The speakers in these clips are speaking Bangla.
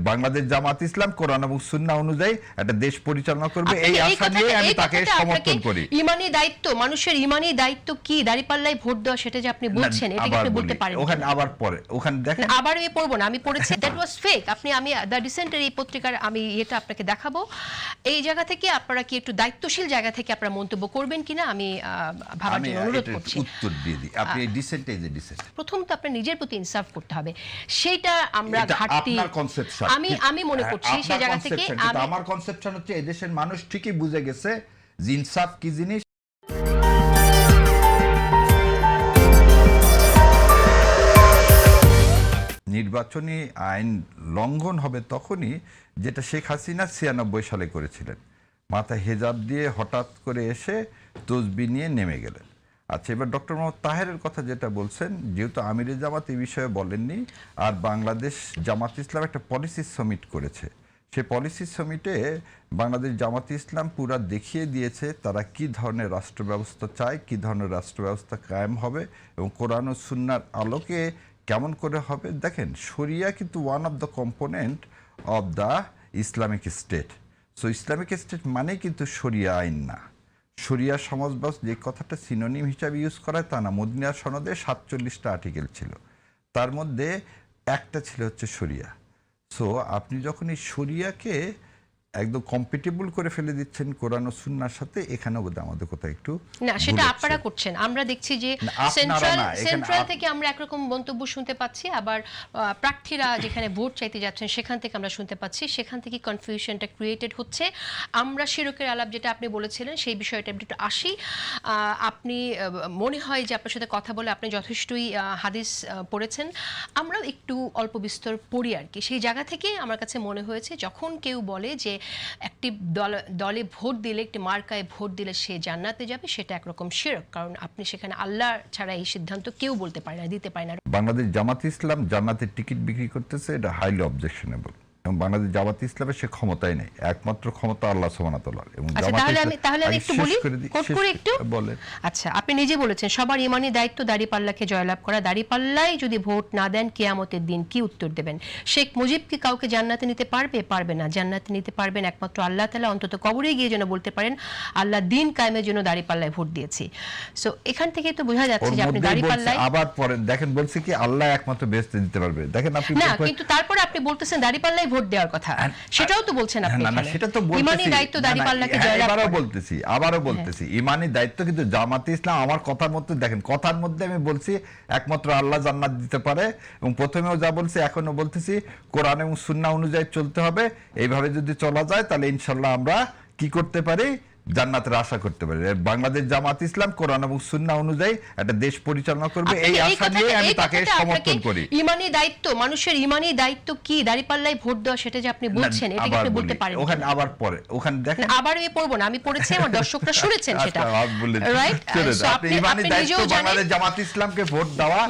বাংলাদেশ জামাত ইসলাম কোরআন এবং সুন্নাহ অনুযায়ী একটা দেশ পরিচালনা করবে, এই আশা নিয়ে আমি তাকে সমর্থন করি। ইমানি দায়িত্ব, মানুষের ইমানি দায়িত্ব কি দাঁড়িপাল্লায় ভোট দেওয়া, সেটা যে আপনি বলছেন, এটা কি আপনি বলতে পারেন? ওখানে আবার পরে ওখানে দেখেন, আবার আমি পড়বো না, আমি পড়েছি দ্যাট ওয়াজ ফেক। আমি দ্য ডিসেন্টের এই পত্রিকার আমি এটা আপনাকে দেখাবো। এই জায়গা থেকে আপনারা কি একটু দায়িত্বশীল জায়গা থেকে আপনারা মন্তব্য করবেন কিনা আমি ভাবার জন্য অনুরোধ করছি। উত্তর দিয়ে দিই, আপনি এই ডিসেন্ট এই যে ডিসেন্ট, প্রথম তো আপনার নিজের প্রতি ইনসাফ করতে হবে, সেইটা আমরা ঘাটতি আমি মনে করছি। সেই জায়গা থেকে আমার কনসেপশন হচ্ছে এই দেশের মানুষ ঠিকই বুঝে গেছে যে ইনসাফ কি জিনিস। নির্বাচনী আইন লঙ্ঘন হবে তখনই যেটা শেখ হাসিনা 96 সালে করেছিলেন, মাথায় হেজাব দিয়ে হঠাৎ করে এসে তসবিহ নিয়ে নেমে গেলেন। আচ্ছা, এবার ডক্টর মোহাম্মদ তাহেরের কথা যেটা বলছেন, যেহেতু আমিরে জামাত এই বিষয়ে বলেননি, আর বাংলাদেশ জামাত ইসলাম একটা পলিসি সামিট করেছে, সেই পলিসি সামিটে বাংলাদেশ জামাত ইসলাম পুরা দেখিয়ে দিয়েছে তারা কি ধরনের রাষ্ট্র ব্যবস্থা চায়, কি ধরনের রাষ্ট্র ব্যবস্থা কায়েম হবে এবং কোরআন ও সুন্নাহর আলোকে কেমন করে হবে। দেখেন, শরিয়া কিন্তু one of the component of the Islamic state. So Islamic state মানে কিন্তু শরিয়া আইন না। শরিয়া সমাজ ব্যবস্থা যে কথাটা সিনোনিম হিসাবে ইউজ করা হয় তা না। মদিনা সনদে 47টা আর্টিকেল ছিল, তার মধ্যে একটা ছিল হচ্ছে শরিয়া। সো আপনি যখন এই শরিয়াকে একদম কম্পিটেবল করে ফেলে দিচ্ছেন কোরআন ও সুন্নাহর সাথে, এখানে বোধহয় আমাদের কথা একটু না, সেটা আপনারা করছেন। আমরা দেখছি যে সেন্ট্রাল থেকে আমরা একরকম মন্তব্য শুনতে পাচ্ছি, আবার প্রার্থীরা যেখানে ভোট চাইতে যাচ্ছেন সেখান থেকে আমরা শুনতে পাচ্ছি, সেখান থেকে কনফিউশনটা ক্রিয়েটেড হচ্ছে। আমরা শিরকের আলাপ যেটা আপনি বলেছিলেন সেই বিষয়টা একটু আসি। আপনি মনে হয় যে আপনার সাথে কথা বলে আপনি যথেষ্টই হাদিস পড়েছেন, আমরাও একটু অল্প বিস্তর পড়ি আর কি। সেই জায়গা থেকে আমার কাছে মনে হয়েছে যখন কেউ বলে যে একটি দলে ভোট দিলে, একটি মার্কায় ভোট দিলে সে জান্নাতে যাবে, সেটা একরকম শিরক। কারণ আপনি সেখানে আল্লাহ ছাড়া এই সিদ্ধান্ত কেউ বলতে পারে না, দিতে পারে না। বাংলাদেশ জামাত ইসলাম জান্নাতের টিকিট বিক্রি করতেছে, এটা হাইলি অবজেকশনেবল। এবং বাংলাদেশ জামাত ইসলামের সে ক্ষমতাই নেই, একমাত্র ক্ষমতা আল্লাহ সুবহানাহু ওয়া তাআলার। এবং তাহলে আমি একটু বলি, কোট করে একটু বলেন। আচ্ছা, আপনি নিজে বলেছেন সবার ইমানি দায়িত্ব দাঁড়িপাল্লাকে জয়লাভ করা, দাঁড়িপাল্লাই যদি ভোট না দেন কিয়ামতের দিন কি উত্তর দেবেন? শেখ মুজিব কি কাউকে জান্নাতে নিতে পারবে? পারবে না। জান্নাতে নিতে পারবেন একমাত্র আল্লাহ তাআলা। অন্তত কবরে গিয়ে যেন বলতে পারেন আল্লাহ দিন কায়েমের জন্য দাঁড়িপাল্লায় ভোট দিয়েছি। সো এখান থেকে তো বোঝা যাচ্ছে যে আপনি দাঁড়িপাল্লায় আবার পড়েন, দেখেন বলছে কি আল্লাহ একমাত্র বেহেশতে দিতে পারবে। দেখেন আপনি না, কিন্তু তারপরে আপনি বলতেছেন দাঁড়িপাল্লায় ভোট দেওয়ার কথা, সেটাও তো বলছেন আপনি। না, সেটা তো বলতেছি, ইমানি দায়িত্ব দাঁড়িপাল্লাকে জয়লাভ করা। আবারও বলতেছি ইমানি দায়িত্ব কিন্তু জামাতে ইসলাম। আমার কথার মধ্যে দেখেন, কথার মধ্যে আমি বলছি একমাত্র আল্লাহ জান্নাত দিতে পারে, এবং প্রথমেও যা বলছি এখনো বলতেছি কোরআন এবং সুন্নাহ অনুযায়ী চলতে হবে। এইভাবে যদি চলা যায় তাহলে ইনশাআল্লাহ আমরা কি করতে পারি, জান্নাতের আশা করতে পারি। বাংলাদেশ জামাত ইসলাম কোরআন এবং সুন্নাহ অনুযায়ী একটা দেশ পরিচালনা করবে, এই আশা নিয়ে আমি তাকে সমর্থন করি। ইমানি দায়িত্ব, মানুষের ইমানি দায়িত্ব কি দাঁড়িপাল্লায় ভোট দেওয়া, সেটা যে আপনি বলছেন, এটা কি আপনি বলতে পারেন? ওখানে আবার পরে ওখানে দেখেন, আবার আমি পড়বো না, আমি পড়েছি, আমার দর্শকরা শুনেছেন সেটা, রাইট? আপনি ইমানি দায়িত্ব বাংলাদেশ জামাত ইসলামকে ভোট দেওয়া।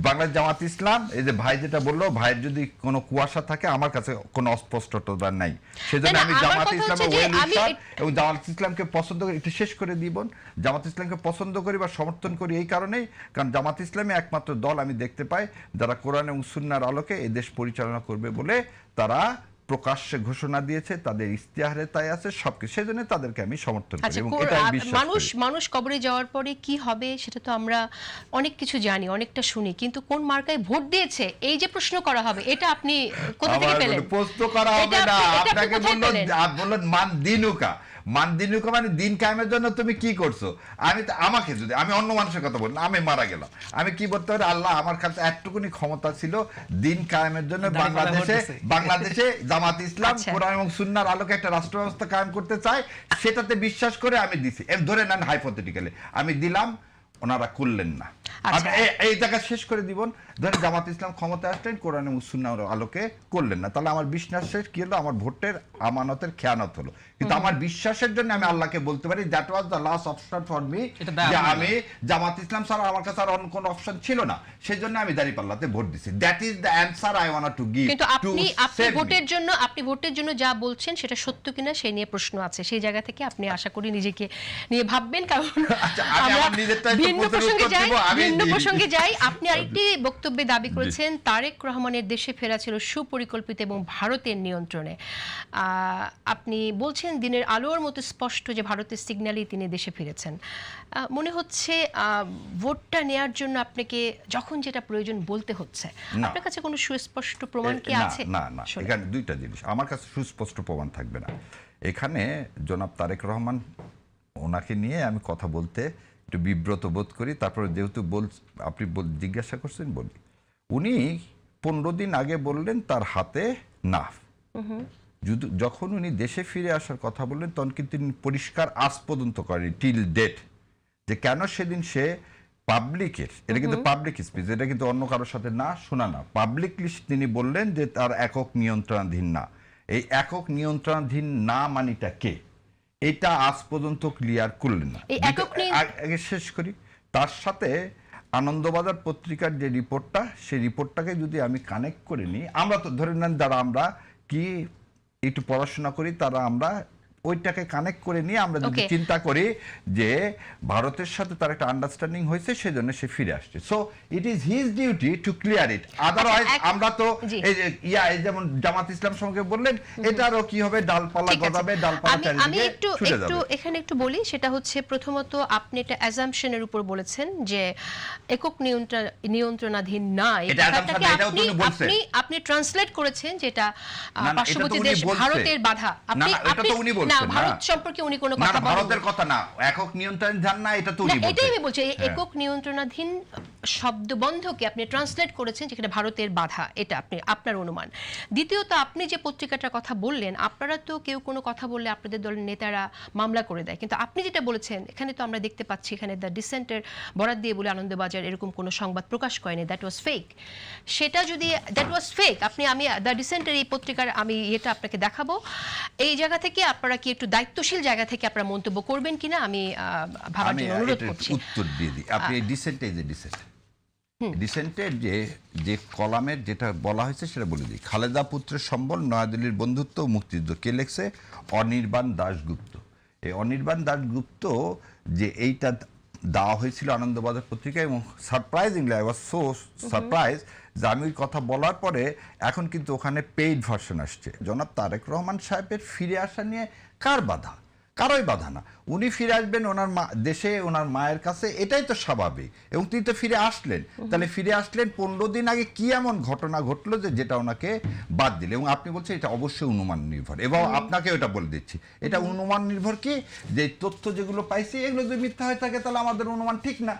বাংলাদেশ জামাত ইসলাম, এই যে ভাই যেটা বললো, ভাইয়ের যদি কোনো কুয়াশা থাকে, আমার কাছে কোনো অস্পষ্টতা নাই, সেজন্য আমি জামাত ইসলামের ওয়েল উইশার এবং জামাত ইসলামকে পছন্দ করি। একটু শেষ করে দিব, জামাত ইসলামকে পছন্দ করি বা সমর্থন করি এই কারণেই, কারণ জামাত ইসলামী একমাত্র দল আমি দেখতে পাই যারা কোরআন এবং সুন্নাহর আলোকে এই দেশ পরিচালনা করবে বলে তারা প্রকাশ্যে ঘোষণা দিয়েছে, তাদের ইস্তেহারে তাই আছে সবকিছু, সেজন্য তাদেরকে আমি সমর্থন করি এবং এটা আমি বিশ্বাস করি। মানুষ কবরে যাওয়ার পরে কি হবে সেটা তো আমরা অনেক কিছু জানি, অনেকটা শুনি, কিন্তু কোন মার্কায় ভোট দিয়েছে এই যে প্রশ্ন করা হবে, এটা আপনি কোথা থেকে পেলেন? প্রশ্ন করা হবে না, আপনাকে বললেন মান দিনুকা। মানদিনুকা মানে দিন কায়েমের জন্য তুমি কি করছো। আমাকে যদি আমি অন্য মানুষের কথা বলি, আমি মারা গেলাম, আমি কি বলতে পারি, আল্লাহ আমার কাছে একটুকুনি ক্ষমতা ছিল দিন কায়েমের জন্য বাংলাদেশে জামাত ইসলাম কোরআন এবং সুন্নাহর আলোকে একটা রাষ্ট্র ব্যবস্থা কায়েম করতে চায়, সেটাতে বিশ্বাস করে আমি দিছি। ধরে নেন হাইপোথেটিক্যালি আমি দিলাম, ওনারা করলেন না, এই জায়গা শেষ করে দিব। ধরেন জামাত ইসলাম ক্ষমতায় আসলেন, কোরআন এবং সুন্নাহর আলোকে করলেন না, তাহলে আমার বিশ্বাসের কি হলো, আমার ভোটের আমানতের খেয়ানত হলো। কিন্তু আমার বিশ্বাসের জন্য আমি আল্লাহকে বলতে পারি that was the last option for me, যে আমি জামাত ইসলাম ছাড়া আমার কাছে আর অন্য কোনো অপশন ছিল না, সেজন্য আমি দাঁড়িপাল্লাতে ভোট দিছি। That is the answer I want to give. কিন্তু আপনি ভোটের জন্য যা বলছেন সেটা সত্য কিনা সেই নিয়ে প্রশ্ন আছে, সেই জায়গা থেকে আপনি আশা করি নিজেকে নিয়ে ভাববেন, কারণ ভিন্ন প্রসঙ্গে যাই। আপনি আরেকটি বক্তব্যে দাবি করেছেন তারেক রহমানের দেশে ফেরা ছিল সুপরিকল্পিত এবং ভারতের নিয়ন্ত্রণে। আপনি বলছেন দিনের আলোর মতো স্পষ্ট যে ভারতের সিগন্যালেই তিনি দেশে ফিরেছেন। মনে হচ্ছে ভোটটা নেয়ার জন্য আপনাকে যখন যেটা প্রয়োজন বলতে হচ্ছে। আপনার কাছে কোনো সুস্পষ্ট প্রমাণ কি আছে? না, এখানে দুইটা জিনিস। আমার কাছে সুস্পষ্ট প্রমাণ থাকবে না। এখানে জনাব তারেক রহমান, ওনাকে নিয়ে আমি কথা বলতে একটু বিব্রত বোধ করি। তারপরে যেহেতু আপনি জিজ্ঞাসা করছেন বলি, উনি 15 দিন আগে বললেন তার হাতে নাফ। যখন উনি দেশে ফিরে আসার কথা বললেন তখন কিন্তু তিনি পরিষ্কার আজ পর্যন্ত করেনি টিল ডেট যে কেন সেদিন সে পাবলিকের, এটা কিন্তু পাবলিক স্পিচ, এটা কিন্তু অন্য কারোর সাথে না শোনা না, পাবলিকলি তিনি বললেন যে তার একক নিয়ন্ত্রণাধীন না। এই একক নিয়ন্ত্রণাধীন না মানিটা কে, এটা আজ পর্যন্ত ক্লিয়ার করলেন না। আগে শেষ করি, তার সাথে আনন্দবাজার পত্রিকার যে রিপোর্টটা, সেই রিপোর্টটাকে যদি আমি কানেক্ট করে নিই, আমরা তো ধরে নেন যারা আমরা কি একটু পড়াশোনা করি তারা আমরা ওইটাকে কানেক্ট করে নিয়ে আমরা যদি চিন্তা করি যে ভারতের সাথে তার একটা আন্ডারস্ট্যান্ডিং হয়েছে, সেজন্য সে ফিরে আসছে। So it is his duty to clear it. Otherwise আমরা তো এই যেমন জামাত ইসলাম সঙ্গে বললেন, এটারও কি হবে, ডালপালা গজাবে, ডালপালা চারিদিকে আমি একটু এখানে একটু বলি, সেটা হচ্ছে প্রথমত আপনি এটা অ্যাজাম্পশনের উপর বলেছেন যে একক নিয়ন্ত্রণাধীন না, আপনি ট্রান্সলেট করেছেন যেটা পার্শ্ববর্তী দেশ ভারতের বাধা। আপনি না, ভারত সম্পর্কে উনি কোনো কথা বলেন না, ভারতের কথা না, একক নিয়ন্ত্রণাধীন না, এটা তো উনি বলছেন। এটাই আমি বলছি, একক নিয়ন্ত্রণাধীন শব্দবন্ধকে আপনি ট্রান্সলেট করেছেন যেখানে ভারতের বাধা, এটা আপনার অনুমান। দ্বিতীয়ত আপনি যে পত্রিকাটার কথা বললেন, আপনারা তো কেউ কোনো কথা বললে আপনাদের দলের নেতারা মামলা করে দেয়, কিন্তু আপনি যেটা বলেছেন এখানে তো আমরা দেখতে পাচ্ছি এখানে দ্য ডিসেন্টের বরাত দিয়ে বলে আনন্দবাজার এরকম কোনো সংবাদ প্রকাশ করেনি, দ্যাট ওয়াজ ফেক। সেটা যদি দ্যাট ওয়াজ ফেক, আমি দ্য ডিসেন্টের এই পত্রিকার আমি এটা আপনাকে দেখাবো। এই জায়গা থেকে আপনারা কি একটু দায়িত্বশীল জায়গা থেকে আপনারা মন্তব্য করবেন কিনা আমি ভাবার জন্য অনুরোধ করছি। উত্তর দিয়ে দিই। আপনি এই ডিসেন্টের যে কলামের যেটা বলা হয়েছে সেটা বলে দিই। খালেদা পুত্রের সম্বল, নয়াদিল্লির বন্ধুত্ব, মুক্তিযুদ্ধ। কে লেখছে? অনির্বাণ দাশগুপ্ত। এই অনির্বাণ দাশগুপ্ত যে এইটা দেওয়া হয়েছিল আনন্দবাজার পত্রিকায়, এবং surprisingly I was so surprise যে আমি ওই কথা বলার পরে এখন কিন্তু ওখানে পেইড ভার্সন আসছে। জনাব তারেক রহমান সাহেবের ফিরে আসা নিয়ে কার বাধা? কারোই বাধা না। উনি ফিরে আসবেন ওনার দেশে, ওনার মায়ের কাছে, এটাই তো স্বাভাবিক। এবং তিনি তো ফিরে আসলেন, তাহলে ফিরে আসলেন 15 দিন আগে কি এমন ঘটনা ঘটলো যে যেটা ওনাকে বাদ দিলে? এবং আপনি বলছেন এটা অবশ্যই অনুমান নির্ভর, এবং আপনাকে ওটা বলে দিচ্ছি, এটা অনুমান নির্ভর কি, যে তথ্য যেগুলো পাইছি এগুলো যদি মিথ্যা হয়ে থাকে তাহলে আমাদের অনুমান ঠিক না,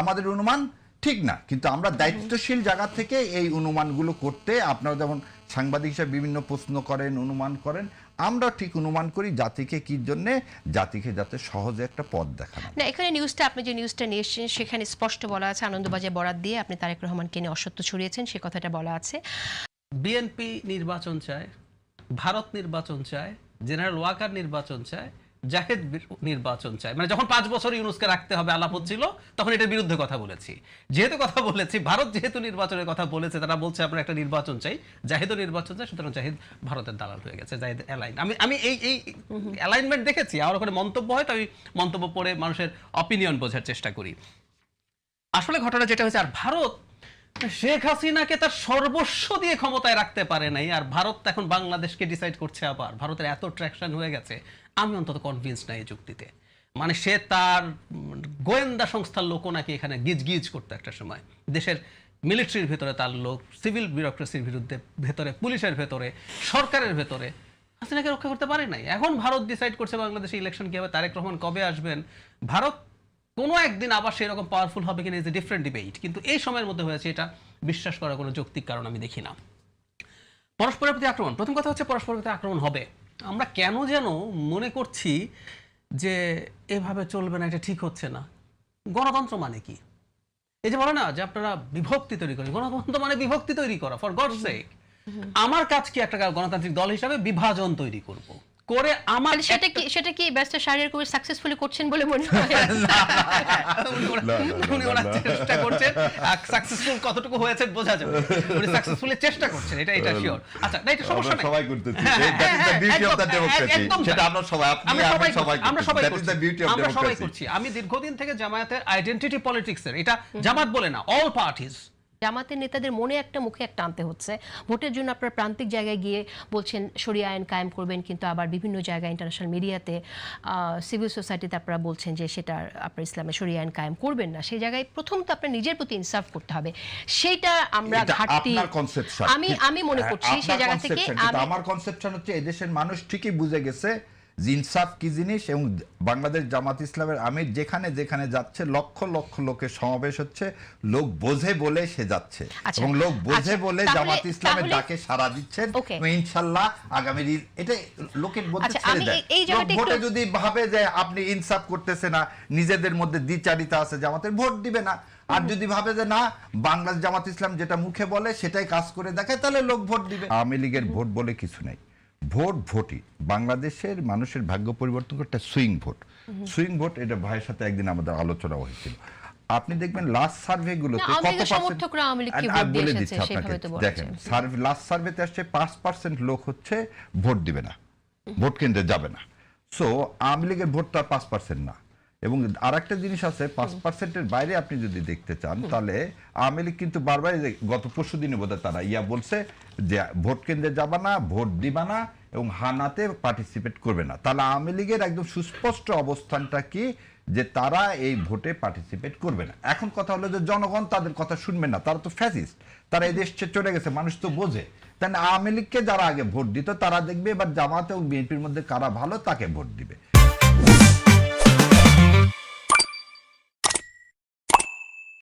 আমাদের অনুমান ঠিক না। কিন্তু আমরা দায়িত্বশীল জায়গা থেকে এই অনুমানগুলো করতে, আপনারা যেমন সাংবাদিক হিসেবে বিভিন্ন প্রশ্ন করেন, অনুমান করেন, আমরা ঠিক অনুমান করি জাতিকে কি জন্য, জাতিকে যাতে সহজে একটা পথ দেখানো। না, এখানে নিউজটা আপনি যে নিউজটা নিয়ে এসেছেন সেখানে স্পষ্ট বলা আছে আনন্দবাজার বরাত দিয়ে আপনি তারেক রহমানকে নিয়ে অসত্য ছড়িয়েছেন, সে কথাটা বলা আছে। বিএনপি নির্বাচন চায়, ভারত নির্বাচন চায়, জেনারেল ওয়াকার নির্বাচন চায়, জাহেদ নির্বাচন চায়। মানে যখন 5 বছর ইউনূসকে রাখতে হবে আলাপ হচ্ছিল, তখন এটার বিরুদ্ধে কথা বলেছি। যেহেতু কথা বলেছি, ভারত যেহেতু নির্বাচনের কথা বলেছে, তারা বলছে আমরা একটা নির্বাচন চাই, জাহেদও নির্বাচন চাই, সুতরাং জাহেদ ভারতের দালাল হয়ে গেছে, জাহেদ অ্যালাইন। আমি এই অ্যালাইনমেন্ট দেখেছি, আমার ওখানে মন্তব্য হয়, তো আমি মন্তব্য পড়ে মানুষের অপিনিয়ন বোঝার চেষ্টা করি। আসলে ঘটনা যেটা হয়েছে, আর ভারত শেখ হাসিনাকে তার সর্বস্ব দিয়ে ক্ষমতায় রাখতে পারে নাই, আর ভারত এখন বাংলাদেশকে ডিসাইড করছে। আবার ভারতের এত ট্র্যাকশন হয়ে গেছে, আমি অন্তত কনভিন্স নাই এই যুক্তিতে। মানে সে তার গোয়েন্দা সংস্থার লোকও নাকি এখানে গিজ করতো একটা সময়, দেশের মিলিটারির ভেতরে তার লোক, সিভিল বিউরোক্রেসির ভেতরে, পুলিশের ভেতরে, সরকারের ভেতরে, হাসিনাকে রক্ষা করতে পারে নাই। এখন ভারত ডিসাইড করছে বাংলাদেশে ইলেকশন কি হবে, তারেক রহমান কবে আসবেন, ভারত কোনো একদিন আবার সেরকম পাওয়ারফুল হবে কিনা, ইজ এ ডিফারেন্ট ডিবেট। কিন্তু এই সময়ের মধ্যে হয়েছে, এটা বিশ্বাস করার কোনো যৌক্তিক কারণ আমি দেখি না। পরস্পরের প্রতি আক্রমণ, প্রথম কথা হচ্ছে পরস্পরের প্রতি আক্রমণ হবে। আমরা কেন যেন মনে করছি যে এভাবে চলবে না, এটা ঠিক হচ্ছে না। গণতন্ত্র মানে কি? এই যে বলে না যে আপনারা বিভক্তি তৈরি করেন, গণতন্ত্র মানে বিভক্তি তৈরি করা, ফর গডস সেক। আমার কাজ কি একটা গণতান্ত্রিক দল হিসাবে বিভাজন তৈরি করব। করে আমার তাহলে সেটা কি ব্যারিস্টার শাহরিয়ার কবির সাকসেসফুলি করছেন বলে মনে হয়? উনি ওনার চেষ্টা করছেন, সাকসেসফুল কতটুকু হয়েছে বোঝা যাবে, উনি সাকসেসফুলি চেষ্টা করছেন, এটা শিওর। আচ্ছা, না এটা সমস্যা নাই, সবাই করতেছি, হ্যাঁ, that is the beauty of the একদম, democracy, একদম সেটা তাই। আমরা সবাই, আপনি আমরা আমি সবাই আমরা করতেছি, সবাই that is the beauty of আমরা সবাই democracy। করছি। আমি দীর্ঘদিন থেকে জামায়াতের আইডেন্টিটি পলিটিক্সের, এটা জামাত বলে না, অল পার্টিজ, জামাতের নেতাদের মনে একটা মুখে একটা আনতে হচ্ছে। ভোটের জন্য আপনারা প্রান্তিক জায়গায় গিয়ে বলছেন শরিয়া আইন কায়েম করবেন, কিন্তু আবার বিভিন্ন জায়গায় ইন্টারন্যাশনাল মিডিয়াতে, সিভিল সোসাইটিতে আপনারা বলছেন যে সেটা আপনার ইসলামে শরিয়া আইন কায়েম করবেন না। সেই জায়গায় প্রথম তো আপনার নিজের প্রতি ইনসাফ করতে হবে, সেইটা আমরা এটা ঘাটতি, আপনার conception। আমি মনে করছি আপনার সেই জায়গা থেকে conception, কিন্তু আমার কনসেপশন হচ্ছে এদেশের মানুষ ঠিকই বুঝে গেছে যে ইনসাফ কি জিনিস, এবং বাংলাদেশ জামাত ইসলামের আমির যেখানে যেখানে যাচ্ছে লক্ষ লক্ষ লোকের সমাবেশ হচ্ছে, লোক বোঝে বলে সে যাচ্ছে, আচ্ছা, এবং লোক বোঝে আচ্ছা, বলে তাহলে- জামাত ইসলামের তাহলে- ডাকে সাড়া দিচ্ছেন, Okay. এবং ইনশাল্লাহ আগামীর এটা লোকের মধ্যে আচ্ছা, ছেড়ে আমি দেয়। এই লোক জায়গাটা ভোটে একটু- যদি ভাবে যে আপনি ইনসাফ করতেছে না, নিজেদের মধ্যে দ্বিচারিতা আছে, জামাতের ভোট দিবে না। আর যদি ভাবে যে না, বাংলাদেশ জামাত ইসলাম যেটা মুখে বলে সেটাই কাজ করে দেখায়, তাহলে লোক ভোট দিবে। আওয়ামী লীগের ভোট বলে কিছু নাই, ভোট ভোটই। বাংলাদেশের মানুষের ভাগ্য পরিবর্তন করতে সুইং ভোট, সুইং ভোট, এটা ভাইয়ের সাথে একদিন আমাদের আলোচনা হয়েছিল। আপনি দেখবেন লাস্ট সার্ভে গুলোতে না, আওয়ামী কত লীগের সমর্থকরা আওয়ামী লীগকে ভোট দিয়ে বলে এসেছে, দিচ্ছি আপনাকে, সেইভাবে তো বলা দেখেন যায়। সার্ভে, লাস্ট সার্ভেতে আসছে 5% লোক হচ্ছে ভোট দিবে না, ভোট কেন্দ্রে যাবে না। সো আওয়ামী লীগের ভোটটা 5% না। এবং আরেকটা জিনিস আছে, 5%-এর বাইরে আপনি যদি দেখতে চান, তাহলে আওয়ামী লীগ কিন্তু বারবার, গত পরশু দিনে বোধহয় তারা বলছে যে ভোট কেন্দ্রে যাবা না, ভোট দিবা না, এবং হানাতে পার্টিসিপেট করবে না। তাহলে আওয়ামী লীগের একদম সুস্পষ্ট অবস্থানটা কি, যে তারা এই ভোটে পার্টিসিপেট করবে না। এখন কথা হলো যে জনগণ তাদের কথা শুনবে না, তারা তো ফ্যাসিস্ট, তারা এই দেশ ছেড়ে চলে গেছে, মানুষ তো বোঝে। তাহলে আওয়ামী লীগকে যারা আগে ভোট দিত তারা দেখবে এবার জামাত এবং বিএনপির মধ্যে কারা ভালো তাকে ভোট দিবে।